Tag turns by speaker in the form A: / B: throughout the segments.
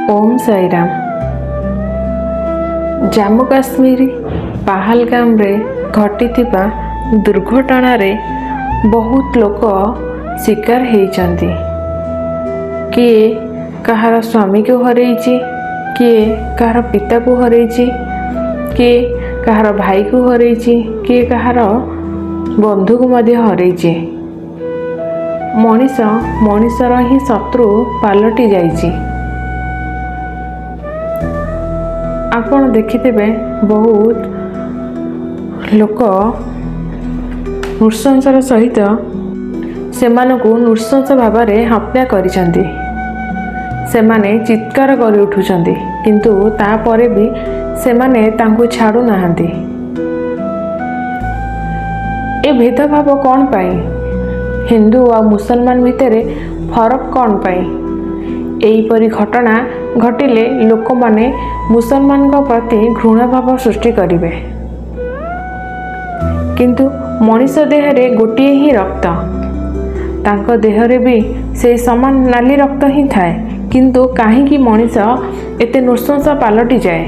A: ओम साई राम। जम्मू काश्मीर पहलगाम रे घटिथिबा दुर्घटना रे बहुत लोक शिकार होइचंती। किए कहार स्वामी को हरैछि, किए कहार पिता को हरैछि, किए कहार भाई को हरैछि, किए कहार बंधु को मध्य हरैछि। मनीषर ही शत्रु पालटि जाइछि। आपण देखिथिबे बहुत लोक नृशंसर सहित सेमानकु नृशंस भाव में हत्या करिसंती। सेमाने चित्कार करि उठुचंती, किंतु तापरे भी सेमाने तांकु छाड़ू नाहंती। ए भेदभाव कौन पाई? हिंदू आ मुसलमान भितर फरक कौन पाई? एहीपरि घटना घटिले लोक माने मुसलमान प्रति घृणा भाव सृष्टि करिवे। किंतु मनीष देहरे गोटे ही रक्त, तांको देहरे भी से समान नाली रक्त ही थाए। किंतु काहींकि मनीष एते नृशंस पालटि जाए?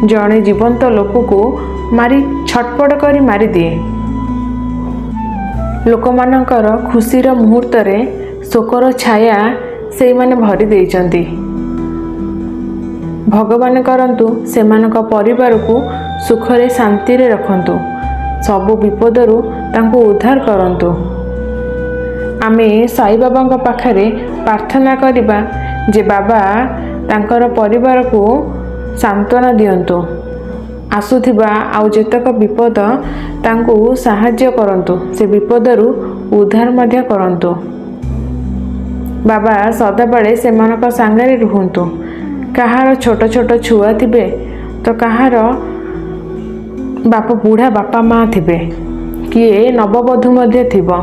A: जड़े जीवंत लोक को मारी छटपट करी मारी दिए। लोक मानकर खुशीर मुहूर्त रे शोकर छाया से माने भरी देइचंती। भगवान करंतु सेमानक परिवार को सुखरे शांति रे रखंतु, सबु विपदरु तांको उद्धार करंतु। आमे साई बाबा पाखरे प्रार्थना करिबा जे बाबा तांकर परिवार को सांत्वना दियंतु, आसुथिबा आउ जेतक विपद तांको साहाय्य करंतु, से विपदरु उद्धार मध्य करंतु। बाबा सदाबले सेमानक सांगरे रुहंतु। कहार छोट छोट छुआ थिबे तो कहार बाप बुढ़ा बापा माँ थिबे, किए नवबधू मध्य थिबो।